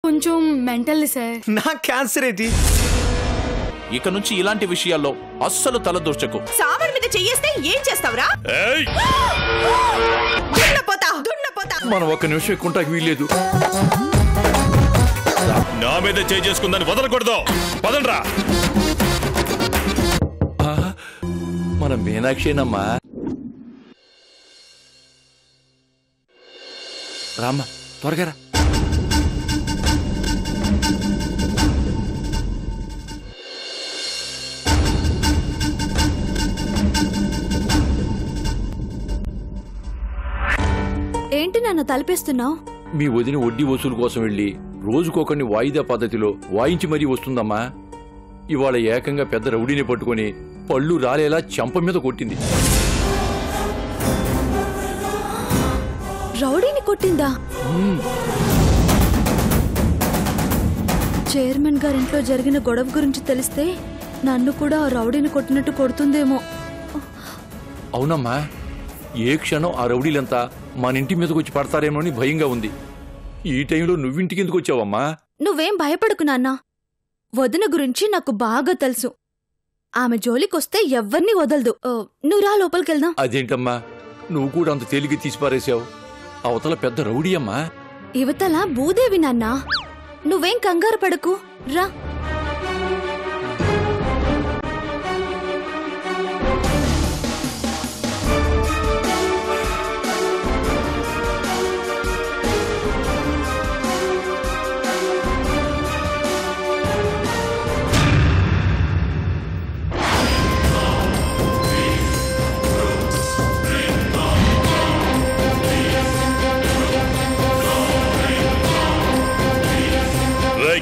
కొంచెం mental sir. నా cancer ఏంటి? ఇక నుంచి ఇలాంటి విషయాల్లో అస్సలు తలదూర్చకు. సామర్ మీద చెయ్యేస్తే ఏం చేస్తావురా? మనం ఒక్క నిమిషం ఎక్కుంటాకి వీల్లేదు. నా మీద చేసుకుందని వదలకూడదు. పదండ్రా. మన మీనాక్షేనమ్మా. రామ్మా త్వరగా రా. ఏంటి నాన్న తలపేస్తున్నావు? మీ వదిన వడ్డీ వసూలు కోసం వెళ్ళి రోజుకొకరిని వాయిదా పద్ధతిలో వాయించి మరీ వస్తుందమ్మా. ఇవాళ ఏకంగా పెద్ద రౌడీని పట్టుకుని పళ్ళు రాలేలా చెంప మీద కొట్టింది. రౌడీని కొట్టిందా? చైర్మన్ గారింట్లో జరిగిన గొడవ గురించి తెలిస్తే నన్ను కూడా ఆ రౌడీని కొట్టినట్టు కొడుతుందేమో. అవునమ్మా, ఏ క్షణం ఆ రౌడీలంతా మన ఇంటి మీదకి వచ్చి పడతారేమో అని భయంగా ఉంది. ఈ టైంలో నువ్వింటికి ఎందుకు వచ్చావమ్మా? నువ్వేం భయపడకు నాన్నా. వదిన గురించి నాకు బాగా తెలుసు. ఆమె జోలికొస్తే ఎవ్వర్నీ వదలదు. నువ్వు రా, లోపలికెళ్దాం. అదేంటమ్మా నువ్వు కూడా అంత తేలిక తీసిపారేశావు? అవతల పెద్ద రౌడీ అమ్మా. ఇవతల భూదేవి నాన్నా. నువ్వేం కంగారు పడకు, రా.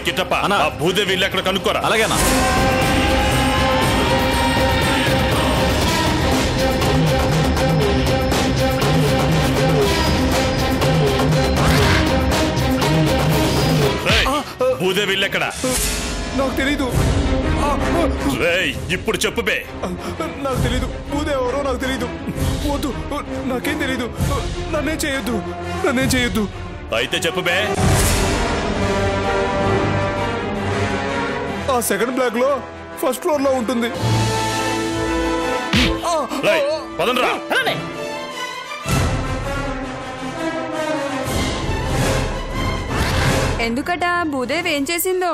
కిట్టప్ప, ఆ భూదేవి ఇల్లు ఎక్కడ కనుక్కోరా. అలాగేనా? భూదేవి ఇల్లు ఎక్కడ? నాకు తెలీదు. ఇప్పుడు చెప్పుబే. నాకు తెలీదు. భూదేవి ఎవరో నాకు తెలీదు. వద్దు, నాకేం తెలీదు. నన్నేం చేయొద్దు, నన్నేం చేయొద్దు. అయితే చెప్పుబే. ఆ సెకండ్ బ్లాక్ లో ఫస్ట్ ఫ్లోర్ లో ఉంటుంది. పదండ్రా. ఎందుకట భూదేవి ఏం చేసిందో?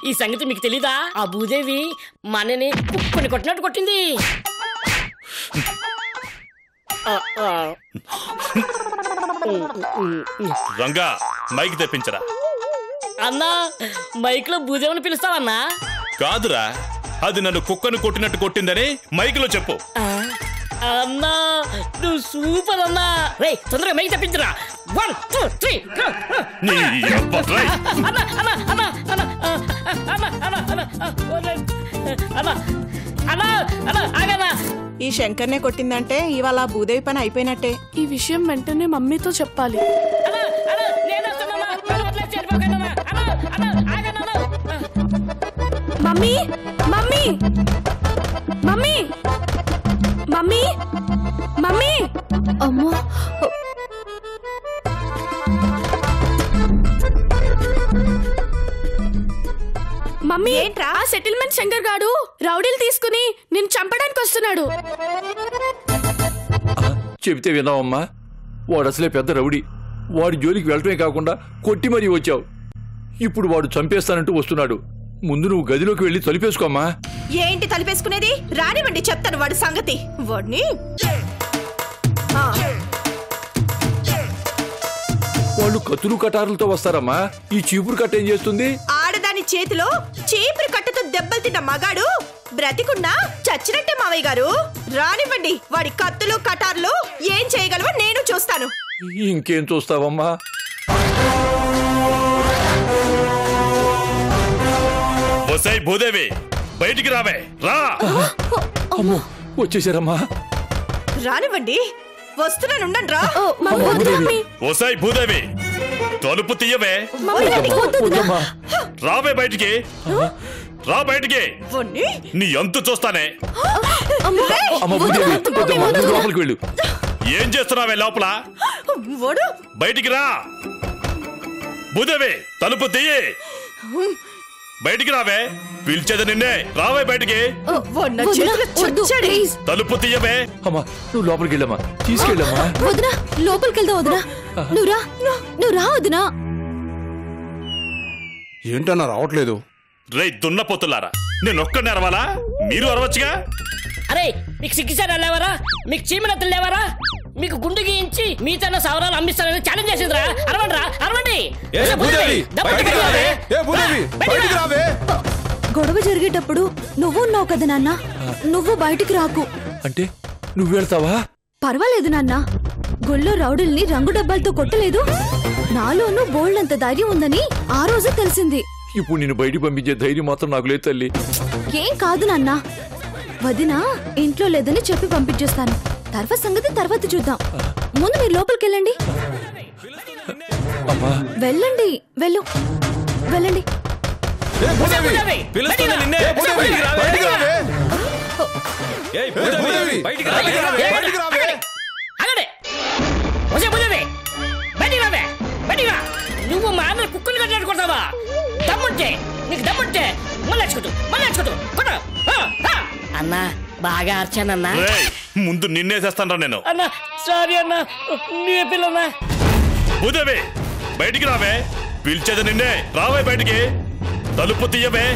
ఈ సంగతి మీకు తెలీదా? ఆ భూదేవి మనని కుక్కని కొట్టినట్టు కొట్టింది. రంగా, మైక్ తెప్పించరా. అన్నా, మైక్ లో భూదేవిని పిలుస్తావన్నా? కాదురా, అది నన్ను కుక్కను కొట్టినట్టు కొట్టిందని మైక్ లో చెప్పు. అన్నా నువ్వు సూపర్ అన్నా. రే, తొందరగా మైక్ తెప్పించరా. 1 2 3. ఈ శంకర్నే కొట్టిందంటే ఇవాళ భూదేవి పని అయిపోయినట్టే. ఈ విషయం వెంటనే మమ్మీతో చెప్పాలి. Mummy, mummy, mummy, mummy, mummy. అమ్మో, మమ్మీ, ఏంట్రా? ఆ సెటిల్మెంట్ శంకర్ గాడు రౌడీలు తీసుకుని నిన్ను చంపడానికి వస్తున్నాడు. చెబితే విన్నావమ్మా? వాడు అసలే పెద్ద రౌడీ. వాడి జోలికి వెళ్ళటమే కాకుండా కొట్టి మరీ వచ్చావు. ఇప్పుడు వాడు చంపేస్తానంటూ వస్తున్నాడు. ముందు నువ్వు గదిలోకి వెళ్ళి తలిపేసుకోమ్మా. ఏంటి తలిపేసుకునేది? రానివ్వండి, చెప్తాను వాడి సంగతి. వాడిని వాళ్ళు కత్తులు కటారులతో వస్తారమ్మా. ఈ చీపురు కట్ట ఏం చేస్తుంది? ఆడదాని చేతిలో చీపురు కట్టతో దెబ్బలు తిన్న మగాడు బ్రతికున్నా చచ్చినట్టే మావయ్య గారు. రానివ్వండి, వాడి కత్తులు కటార్లు ఏం చేయగలవో నేను చూస్తాను. ఇంకేం చూస్తావమ్మా? వసై భూదేవి, బయటికి రావే. రా. అమ్మో, వచ్చేసారమ్మా. రానివ్వండి, వస్తున్నానుండండి. రా. వసై భూదేవి, తలుపు తీయవే. రావే బయటికి. రా బయటికి. నీ అంతు చూస్తానే. లోపలికి వెళ్ళు. ఏం చేస్తున్నావే లోపల? బయటికి రా. భూదేవి తలుపు తీయి. బయటికి రావే, పిలిచేది నిన్నే. రావే బయటికి. తలుపు తీయవే. అమ్మా నువ్వు లోపలికి వెళ్ళమ్మా, తీసుకెళ్ళమ్మా. వదినా లోపలికి వెళ్దాం. వదినా నువ్వు రా వదినా. ఏంటన్నా రావట్లేదు? రే దున్నపోతులారా, నేను ఒక్కడిని అరవాలా? మీరు అరవచ్చుగా. అరే మీకు సిగ్గిసారి లేవరా? మీకు చీమనెత్తలు లేవరా? మీకు గుండు గీయించి మీతోన్న సవరాలు అమ్మిస్తానని ఛాలెంజ్ చేసిందిరా. అరవండిరా, అరవండి. గొడవ జరిగేటప్పుడు నువ్వు ఉన్నావు కదా నాన్న, నువ్వు బయటికి రాకు. అంటే నువ్వు వెళ్తావా? పర్వాలేదు నాన్న, గుళ్ళో రౌడీల్ని రంగు డబ్బాలతో కొట్టలేదు. నాలోనూ బోల్డంత ధైర్యం ఉందని ఆ రోజే తెలిసింది. ఇప్పుడు నేను బయటికి పంపించే ధైర్యం మాత్రం నాకు లేదు తల్లి. ఏం కాదు నాన్న, వదిన ఇంట్లో లేదని చెప్పి పంపించేస్తాను. తర్వాత సంగతి తర్వాత చూద్దాం. ముందు మీరు లోపలికి వెళ్ళండి. వెళ్ళండి, వెళ్ళండి. నువ్వు మా అన్న కుక్కలు కట్టాడుకుంటావా? దమ్ముంటే నీకు దమ్ముంటే మళ్ళీ అన్నా బాగా అర్చానన్నా. ముందు నిన్నేసేస్తాను నేను. అన్నా సారీ అన్నా, నీ పిల్లన్నా. భూదేవి బయటికి రావే, పిలిచేది నిన్నే. రావే బయటికి. తలుపు తీయవే.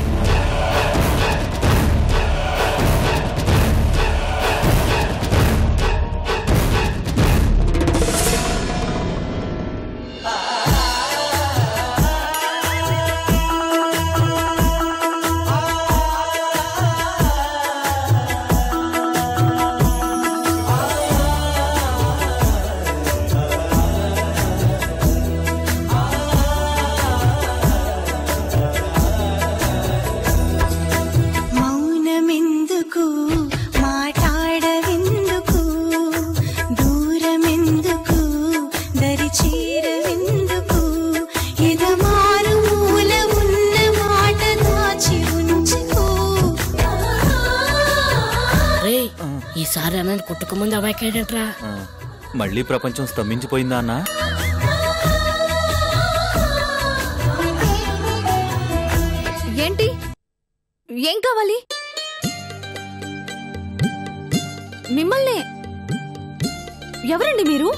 ఈసారి అన్నని కుట్టుకముందు అవాయికేడట్రా. మళ్ళీ ప్రపంచం స్తంభించిపోయిందా అన్నా? ఏంటి, ఏం కావాలి? మిమ్మల్ని. ఎవరండి మీరు?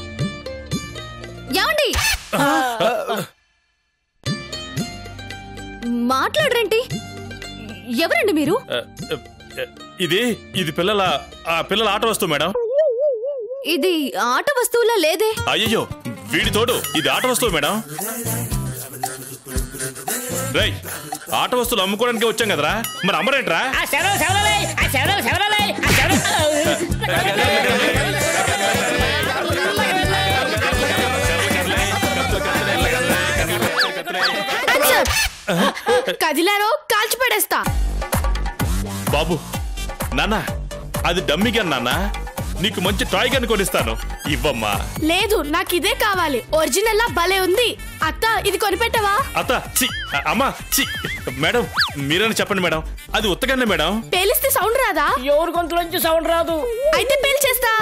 ఏమండి మాట్లాడరేంటి? ఎవరండి మీరు? ఇది పిల్లల ఆట వస్తువు మేడం. ఇది ఆట వస్తువులా లేదే. అయ్యో వీడి తోడు ఇది ఆట వస్తువు మేడం. రై ఆట వస్తువులు అమ్ముకోవడానికి వచ్చాం కదరా, మరి అమ్మరేంట్రా? కదిలారో కాల్చి పడేస్తా. బాబు నాన్న అది డమ్మీ గన్ నాన్న, నీకు మంచి టాయ్ గన్ కొనిస్తాను, ఇవ్వమ్మా. లేదు నాకు ఇదే కావాలి, ఒరిజినల్ లా భలే ఉంది. అత్త ఇది కొనిపెట్టవా? అత్త చి అమ్మా చి. మేడం మీరని చెప్పండి మేడం, అది ఉత్తగానే మేడం. పేలిస్తే సౌండ్ రాదా? ఎవరు గొంతులోంచి సౌండ్ రాదు. అయితే పేల్చేస్తా.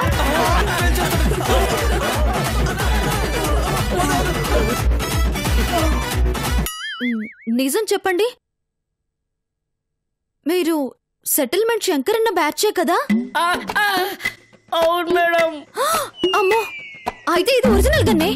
నిజం చెప్పండి, మీరు సెటిల్మెంట్ శంకరన్న బ్యాచే కదా? అవును మేడం. అమ్మో, అయితే ఇది ఒరిజినల్ గన్నే.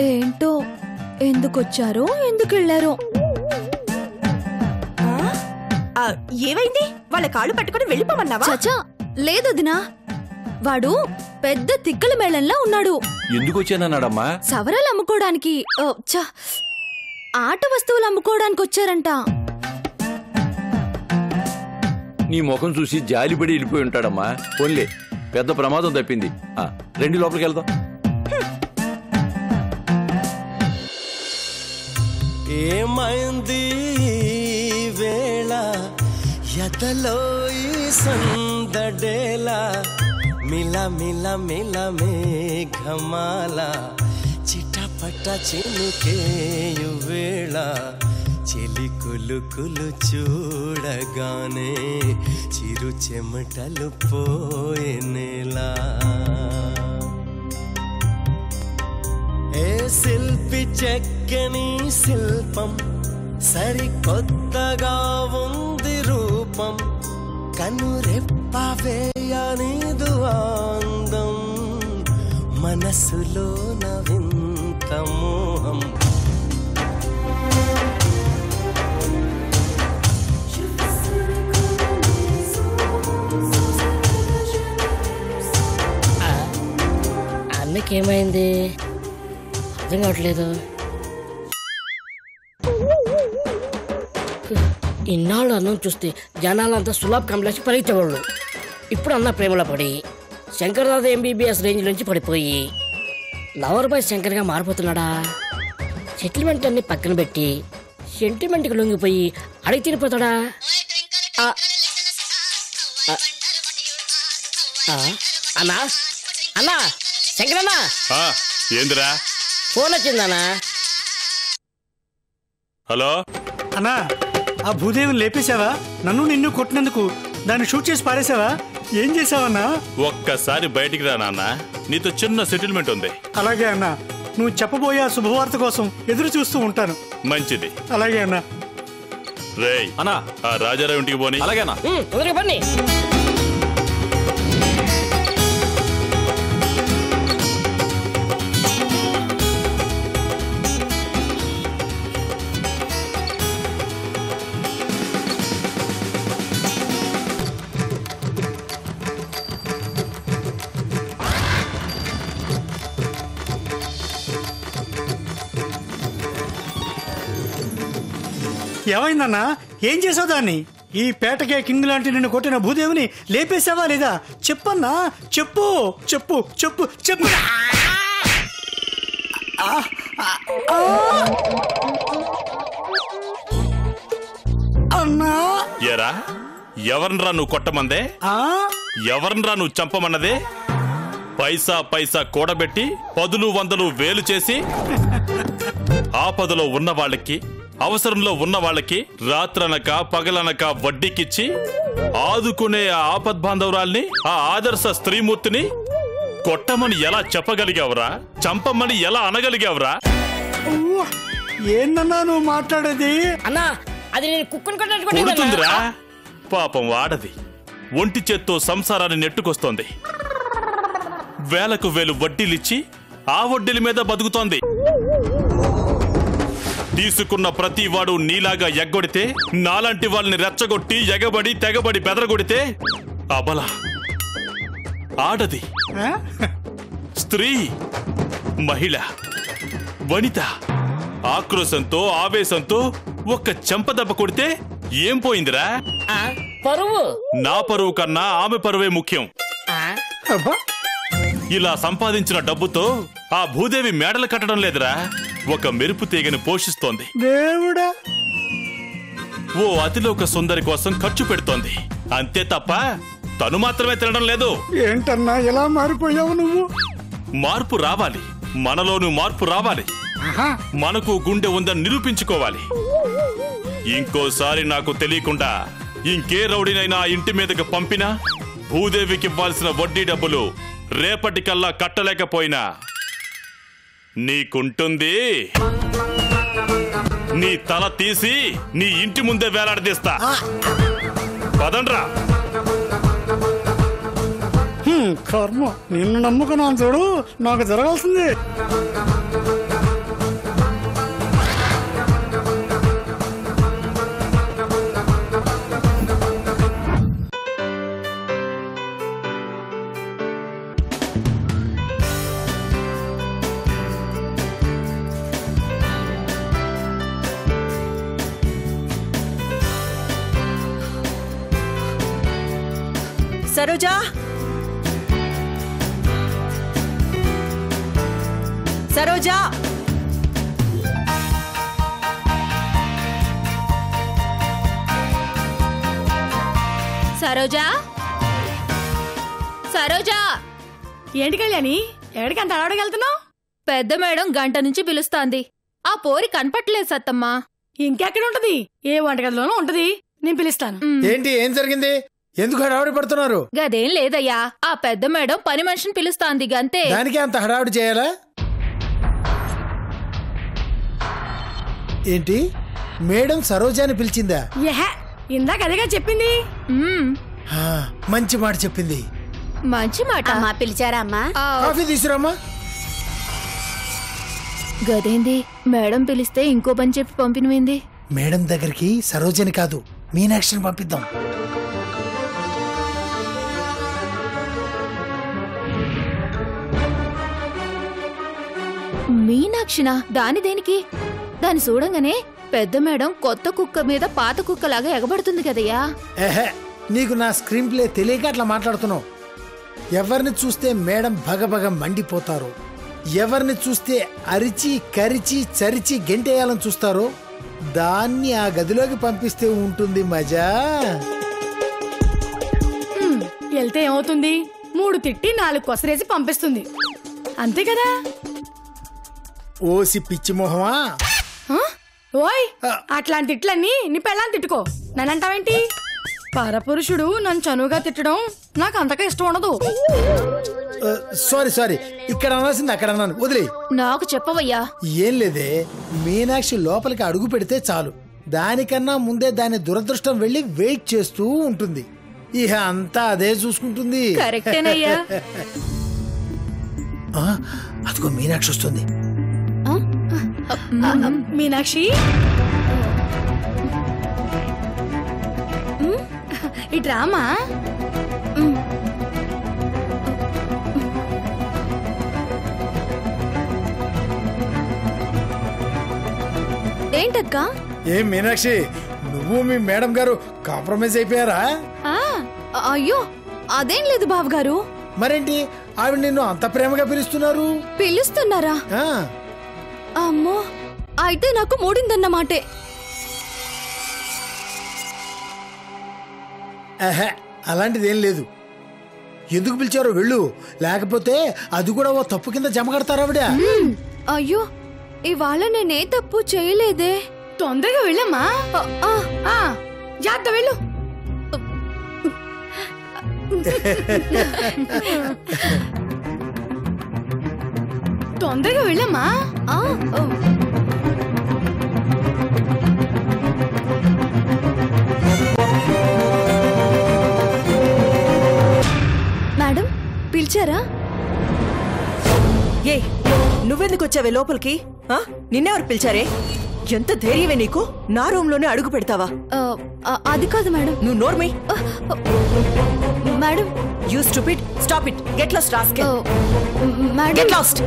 ఏంటో, ఎందుకొచ్చారో ఎందుకు వెళ్ళారో. ఏమైంది? వాళ్ళ కాళ్ళు పట్టుకుని వెళ్ళిపోమన్నావా? చచ్చా లేదు దినా, వాడు పెద్ద తిక్కల మేళంలా ఉన్నాడు. ఎందుకు వచ్చానన్నాడమ్మా? సవరాలు అమ్ముకోవడానికి, ఆట వస్తువులు అమ్ముకోవడానికి వచ్చారంట. నీ ముఖం చూసి జాలిపడి వెళ్ళిపోయి ఉంటాడమ్మా. పోన్లే, పెద్ద ప్రమాదం తప్పింది. రండి లోపలికి వెళ్దాం. ఏమైంది వేళ ఎదలో ఈ సందడేలా మిల మిల మిల మేఘమాల చిటపట చినుకేయు వేళ చెలి కులు కులు చూడగానే చిరు చెమటలు పోయేలా ఏ శిల్పి చెక్కని శిల్పం సరికొత్తగా ఉంది రూపం కనురెప్ప వేయనిదు అందం మనసులో నవింత మోహం అన్నకేమైంది అర్థం కావట్లేదు. ఇన్నాళ్ళు అన్నం చూస్తే జనాలంతా సులభ్ కాంప్లెక్స్ పరిగెత్తేవాళ్ళు. ఇప్పుడు అన్న ప్రేమలో పడి శంకర్దాద ఎంబీబీఎస్ రేంజ్ నుంచి పడిపోయి లవర్ బాయ్ శంకర్గా మారిపోతున్నాడా? సెటిల్మెంట్ అన్ని పక్కన పెట్టి సెంటిమెంట్కి లొంగిపోయి అడిగి తిరిగిపోతాడా? అన్నా అన్నా శంకరన్నా ఏందిరా ఫోన్ వచ్చిందన్నా. హలో అన్నా, ఆ భూదేవిని లేపేశావా? నన్ను నిన్ను కొట్టినందుకు దాన్ని షూట్ చేసి పారేసావా? ఏం చేసావన్నా? ఒక్కసారి బయటికి రా నాన్న, నీతో చిన్న సెటిల్మెంట్ ఉంది. అలాగే అన్నా, నువ్వు చెప్పబోయే ఆ శుభవార్త కోసం ఎదురు చూస్తూ ఉంటాను. మంచిది. అలాగే అన్నా. రేయ్ అన్నా, ఆ రాజారావు ఇంటికి పోని. అలాగేనా? తొందరగా పని. ఏమైందన్నా? ఏం చేసావు దాన్ని? ఈ పేటకే కింగ్ లాంటి నిన్ను కొట్టిన భూదేవిని లేపేసావా లేదా? చెప్పన్నా, చెప్పు చెప్పు చెప్పు చెప్పు. అన్నా, ఏరా ఎవరినరా నువ్వు కొట్టమందే? ఎవరినరా నువ్వు చంపమన్నదే? పైసా పైసా కూడబెట్టి పదులు వందలు వేలు చేసి ఆపదలో ఉన్న వాళ్ళకి, అవసరంలో ఉన్న వాళ్ళకి రాత్రనక పగలనక వడ్డీకిచ్చి ఆదుకునే ఆ ఆపద్బాంధవురాల్ని, ఆ ఆదర్శ స్త్రీమూర్తిని కొట్టమని ఎలా చెప్పగలిగావురా? చంపమని ఎలా అనగలిగావురా? ఏందన్నా నువ్వు మాట్లాడేది? అన్నా, అది నేను కుక్కను కొడుతుందిరా. పాపం వాడది ఒంటి చేత్తో సంసారాన్ని నెట్టుకొస్తోంది. వేలకు వేలు వడ్డీలిచ్చి ఆ వడ్డీల మీద బతుకుతోంది. తీసుకున్న ప్రతి వాడు నీలాగా ఎగ్గొడితే, నాలాంటి వాళ్ళని రెచ్చగొట్టి ఎగబడి తెగబడి బెదరగొడితే అబల, ఆడది, స్త్రీ, మహిళ, వనిత ఆక్రోశంతో ఆవేశంతో ఒక్క చెంపదెబ్బ కొడితే ఏం పోయిందిరా? పరువు. నా పరువు కన్నా ఆమె పరువే ముఖ్యం. ఇలా సంపాదించిన డబ్బుతో ఆ భూదేవి మేడలు కట్టడం లేదురా, ఒక మెరుపు తీగని పోషిస్తోంది. దేవుడా! ఓ అతిలోక సుందరి కోసం ఖర్చు పెడుతోంది, అంతే తప్ప తను మాత్రమే తినడం లేదు. ఏంటన్నా ఎలా మారిపోయావు నువ్వు? మార్పు రావాలి, మనలోనూ మార్పు రావాలి. మనకు గుండె ఉందని నిరూపించుకోవాలి. ఇంకోసారి నాకు తెలియకుండా ఇంకే రౌడీనైనా ఇంటి మీదకి పంపినా భూదేవికి ఇవ్వాల్సిన వడ్డీ డబ్బులు రేపటికల్లా కట్టలేకపోయినా నీకుంటుంది. నీ తల తీసి నీ ఇంటి ముందే వేలాడదీస్తా. పదండ్రా. కర్మ, నిన్ను నమ్ముకున్నాను చూడు, నాకు జరగాల్సింది. సరోజా సరోజా సరోజా సరోజా ఏంటి కళ్యాణి ఎక్కడికి అంత అడగలుగుతున్నావు? పెద్ద మేడం గంట నుంచి పిలుస్తాంది. ఆ పోరి కనపట్లేదు సత్తమ్మా. ఇంకెక్కడ ఉంటది? ఏ వంటగదిలోనూ ఉంటది. నేను పిలుస్తాను. ఏంటి ఏం జరిగింది? ఎందుకు హడావుడి పడుతున్నారు? గదేం లేదయ్యా, ఆ పెద్ద మేడం పని మనిషిని పిలుస్తాంది గంతే. దానికి అంత హడావుడి చేయాలా? ఏంటి మేడం సరోజాని పిలిచిందా? ఇందాక అదేగా చెప్పింది. మంచి మాట చెప్పింది. మంచి మాట. పిలిచారా అమ్మా? కాఫీ తీసుకురామ్మా. గదేంది మేడం పిలిస్తే ఇంకో పని చెప్పి పంపినవేంది? మేడం దగ్గరికి సరోజని కాదు మీనాక్షిని పంపిద్దాం. మీనాక్షినా? దాని దేనికి? దాన్ని చూడంగానే పెద్ద మేడం కొత్త కుక్క మీద పాత కుక్కలాగా ఎగబడుతుంది కదయ్యా. నీకు నా స్క్రీన్ ప్లే తెలియక అట్లా మాట్లాడుతున్నావు. ఎవరిని చూస్తే మేడం భగభగ మండిపోతారు, ఎవరిని చూస్తే అరిచి కరిచి చరిచి గెంటేయాలని చూస్తారో దాన్ని ఆ గదిలోకి పంపిస్తే ఉంటుంది మజా. వెళ్తే ఏమవుతుంది? 3 తిట్టి 4 కొసరేసి పంపిస్తుంది, అంతే కదా? ఓసి పిచ్చి మొహమా. ఓయ్, అట్లాంటి తిట్లన్నీ నీ పెళ్ళాన్ని తిట్టుకో, నన్నంటావేంటి? పరపురుషుడు నన్ను చనువుగా తిట్టడం నాకు అంతగా ఇష్టం ఉండదు. సారీ, ఇక్కడ అనాల్సింది అక్కడ అన్నాను, వదిలే. నాకు చెప్పవయ్యా. ఏం లేదే, మీనాక్షి లోపలికి అడుగు పెడితే చాలు, దానికన్నా ముందే దాని దురదృష్టం వెళ్ళి వెయిట్ చేస్తూ ఉంటుంది. ఇహ అంతా అదే చూసుకుంటుంది. కరెక్టేనయ్యా. అదిగో మీనాక్షి వస్తుంది. మీనాక్షి, ఇట్రామా. ఏంటక్కా? ఏం మీనాక్షి, నువ్వు మీ మేడం గారు కాంప్రమైజ్ అయిపోయారా? అయ్యో అదేం లేదు బావగారు. మరేంటి ఆవిడ నిన్ను అంత ప్రేమగా పిలుస్తున్నారు? పిలుస్తున్నారా? అమ్మో, అయితే నాకు మూడిందన్నమాటే. అలాంటిదేం లేదు. ఎందుకు పిలిచారో వెళ్ళు, లేకపోతే అది కూడా ఓ తప్పు కింద జమ కడతారు ఆవిడ. అయ్యో, ఇవాళ నేనే తప్పు చేయలేదే. తొందరగా వెళ్ళమ్మా. జాగ్రత్త వెళ్ళు. తొందరగా వెళ్ళమ్మా. మేడం పిలిచారా? ఏ నువ్వెందుకు వచ్చావే లోపలికి? నిన్నెవరు పిలిచారే? ఎంత ధైర్యమే నీకు? నా రూమ్ లోనే అడుగు పెడతావా? అది కాదు మేడం. నువ్వు నోర్మై. Madam, you stupid, stop it, get lost rascal. Madam, get lost.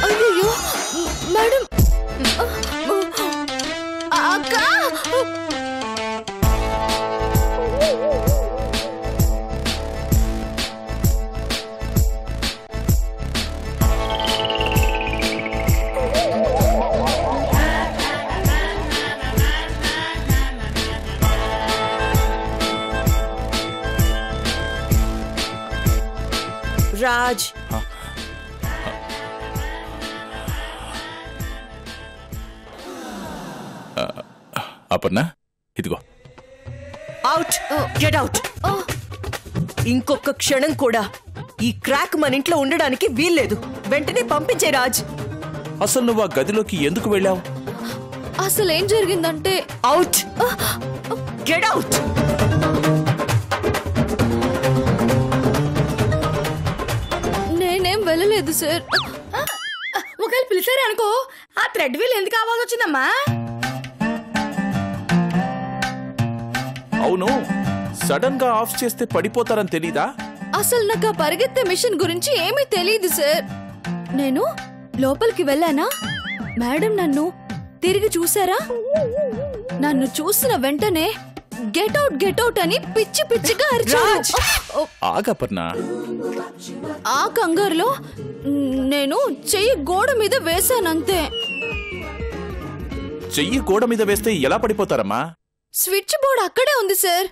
అయ్యో మేడం, అక్క. రాజ్, అపర్ణ ఇదిగో. Out, get out. ఇంకొక క్షణం కూడా ఈ క్రాక్ మన ఇంట్లో ఉండడానికి వీల్లేదు. వెంటనే పంపించే రాజ్. అసలు నువ్వు ఆ గదిలోకి ఎందుకు వెళ్ళావు? అసలు ఏం జరిగిందంటే అవుట్, గెట్ అవుట్. నేనేం వెళ్ళలేదు సార్. ఒకవేళ పిలిచారే అనుకో, ఆ థ్రెడ్ వీల్ ఎందుకు ఆవాల్సి వచ్చిందమ్మా? అవును, సడన్ గా ఆఫ్ చేస్తే పడిపోతారని తెలీదా? అసలు నాకు ఆ పరిగెత్తే మిషన్ గురించి ఏమీ తెలియదు సార్. నేను లోపలికి వెళ్ళానా, మేడం నన్ను తిరిగి చూసారా? నన్ను చూసిన వెంటనే గెట్ అవుట్ అని పిచ్చి పిచ్చిగా అరిచారు. ఆగపర్ణ. ఆ కంగారులో నేను చెయ్యి గోడ మీద వేశానంతే. చెయ్యి గోడ మీద వేస్తే ఎలా పడిపోతారమ్మా? స్విచ్ బోర్డ్ అక్కడే ఉంది సార్.